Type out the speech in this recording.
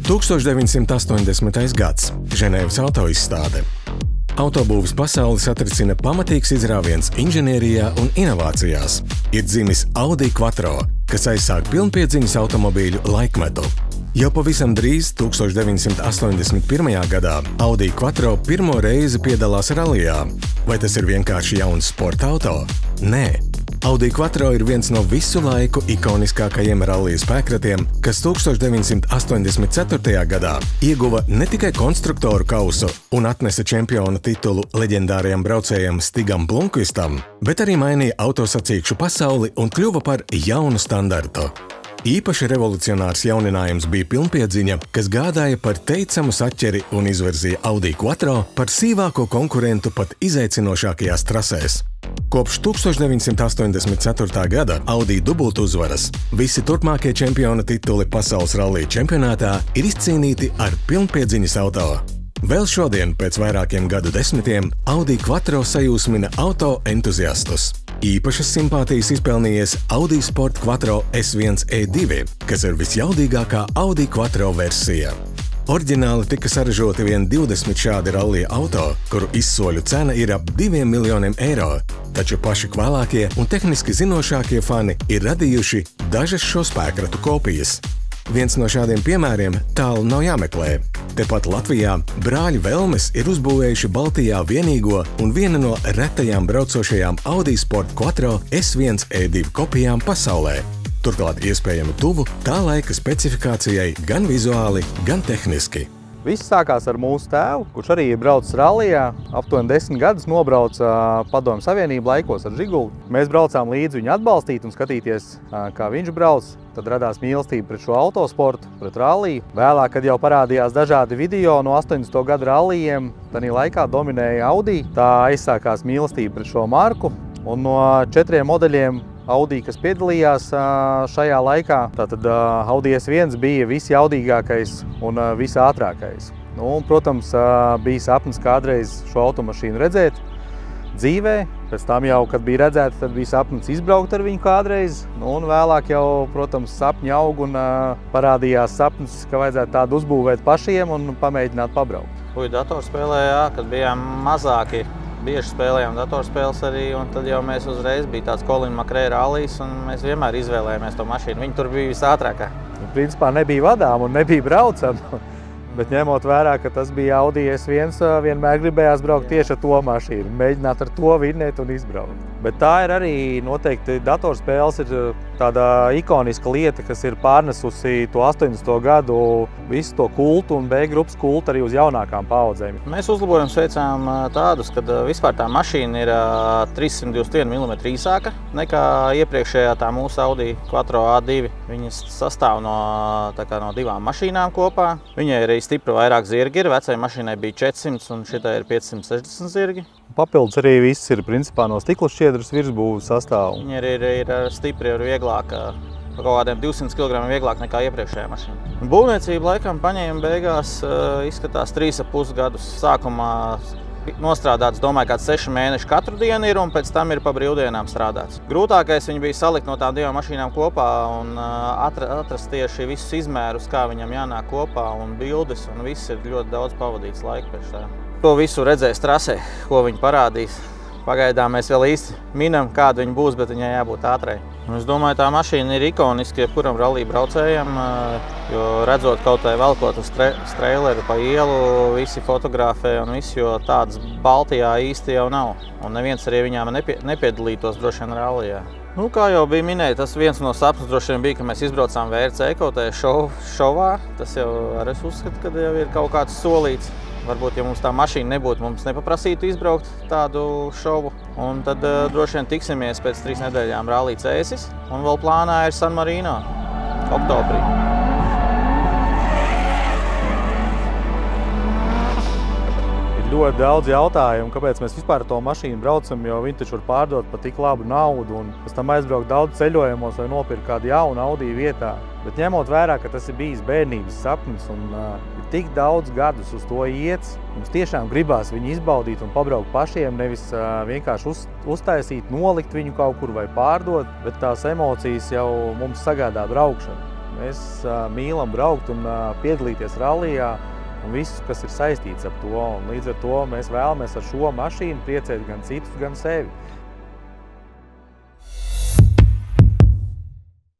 1980. gads – Ženēvas autoizstāde. Autobūves pasauli satricina pamatīgs izrāviens inženierijā un inovācijās. Ir dzimis Audi Quattro, kas aizsāk pilnpiedziņas automobīļu laikmetu. Jau pavisam drīz 1981. gadā Audi Quattro pirmo reizi piedalās ralijā. Vai tas ir vienkārši jauns sporta auto? Nē. Audi Quattro ir viens no visu laiku ikoniskākajiem rallija spēkratiem, kas 1984. gadā ieguva ne tikai konstruktoru kausu un atnesa čempiona titulu leģendārajam braucējam Stigam Blomqvistam, bet arī mainīja autosacīkšu pasauli un kļuva par jaunu standartu. Īpaši revolucionārs jauninājums bija pilnpiedziņa, kas gādāja par teicamu saķeri un izvirzīja Audi Quattro par sīvāko konkurentu pat izaicinošākajās trasēs. Kopš 1984. gada Audi dubultuzvaras, visi turpmākie čempiona tituli pasaules rallija čempionātā ir izcīnīti ar pilnpiedziņas auto. Vēl šodien, pēc vairākiem gadu desmitiem, Audi Quattro sajūsmina auto entuziastus. Īpašas simpātijas izpelnījies Audi Sport Quattro S1 E2, kas ir visjaudīgākā Audi Quattro versija. Oriģināli tika saražoti vien 20 šādi rallija auto, kuru izsoļu cena ir ap 2 miljoniem eiro, taču paši kvēlākie un tehniski zinošākie fani ir radījuši dažas šo spēkratu kopijas. Viens no šādiem piemēriem tālu nav jāmeklē. Tepat Latvijā brāļi Velmes ir uzbūvējuši Baltijā vienīgo un viena no retajām braucošajām Audi Sport Quattro S1 E2 kopijām pasaulē. Turklāt iespējami tuvu tā laika specifikācijai gan vizuāli, gan tehniski. Viss sākās ar mūsu tēvu, kurš arī ir braucis rallijā. Aptuveni 10 gadus nobrauca Padomju Savienību laikos ar Žiguli. Mēs braucām līdzi viņu atbalstīt un skatīties, kā viņš brauc. Tad radās mīlestība pret šo autosportu, pret ralliju. Vēlāk, kad jau parādījās dažādi video no 80. gadu rallijiem, tādā laikā dominēja Audi. Tā aizsākās mīlestība pret šo marku. Un no 4 modeļiem Audi, kas piedalījās šajā laikā, tātad Audi S1 bija visjaudīgākais un visātrākais. Un, protams, bija sapnis kādreiz šo automašīnu redzēt dzīvē. Pēc tam jau, kad bija redzēta, tad bija sapnis izbraukt ar viņu kādreiz. Un vēlāk jau, protams, sapņi aug un parādījās sapnis, ka vajadzētu tādu uzbūvēt pašiem un pamēģināt pabraukt. Puiši datorspēlē, kad bijām mazāki. Bieži spēlējām datorspēles arī, un tad jau mēs uzreiz bija tāds Colin McRae rallijs, un mēs vienmēr izvēlējāmies to mašīnu. Viņa tur bija visātrākā. Principā nebija vadām un nebija braucama, bet ņemot vērā, ka tas bija Audi S1, vienmēr gribējās braukt tieši ar to mašīnu, mēģināt ar to vinnēt un izbraukt. Bet tā ir arī noteikti datorspēles ir tāda ikoniska lieta, kas ir pārnesusi to 80. gadu visu to kultu un B grupas kultu arī uz jaunākām paaudzēm. Mēs uzlabojums veicām tādus, ka vispār tā mašīna ir 321 mm īsāka nekā iepriekšējā tā mūsu Audi Quattro A2. Viņas sastāv no 2 mašīnām kopā. Viņai ir arī stipri vairāk zirgi, vecai mašīnai bija 400 un šitai ir 560 zirgi. Papildus arī viss ir principā no stikla šķiedras virsbūves sastāv. Viņa ir stipri un vieglāk, kaut kādiem 200 kg vieglāk nekā iepriekšējā mašīna. Būvniecība laikam paņēma beigās, izskatās 3,5 gadus. Sākumā nostrādāts, domāju, kāds 6 mēneši katru dienu ir, un pēc tam ir pa brīvdienām strādāts. Grūtākais viņa bija salikt no tām 2 mašīnām kopā un atrast tieši visus izmērus, kā viņam jānāk kopā, un bildes, un viss ir ļoti daudz pavadīts laika pēc tā. To visu redzēs trasē, ko viņi parādīs. Pagaidām mēs vēl īsti minam, kāda viņa būs, bet viņai jābūt ātrai. Es domāju, tā mašīna ir ikoniska jebkuram rallija braucējam, jo redzot kaut vai velkot uz traileru pa ielu, visi fotografē un visu, jo tādas Baltijā īsti jau nav. Un neviens arī viņām nepiedalītos droši vien rallijā. Kā jau bija minēja, tas viens no sapņus droši vien bija, ka mēs izbraucām VRC kaut tajā šovā. Tas jau arī es uzskatu, ka jau ir kaut kāds solīts. Varbūt, ja mums tā mašīna nebūtu, mums nepaprasītu izbraukt tādu šovu. Un tad droši vien tiksimies pēc 3 nedēļām rallija Cēsis. Un vēl plānā ir San Marino oktobrī. Ļoti daudz jautājumu, kāpēc mēs vispār to mašīnu braucam, jo viņi taču var pārdot par tik labu naudu un pēc tam aizbraukt daudz ceļojumos vai nopirkt kādu jaunu Audi vietā. Bet ņemot vērā, ka tas ir bijis bērnības sapnis un ir tik daudz gadus uz to iets, mums tiešām gribās viņu izbaudīt un pabraukt pašiem, nevis vienkārši uztaisīt, nolikt viņu kaut kur vai pārdot, bet tās emocijas jau mums sagādā braukšana. Mēs mīlam braukt un piedalīties rallijā un viss, kas ir saistīts ar to. Un līdz ar to mēs vēlamies ar šo mašīnu priecēt gan citus, gan sevi.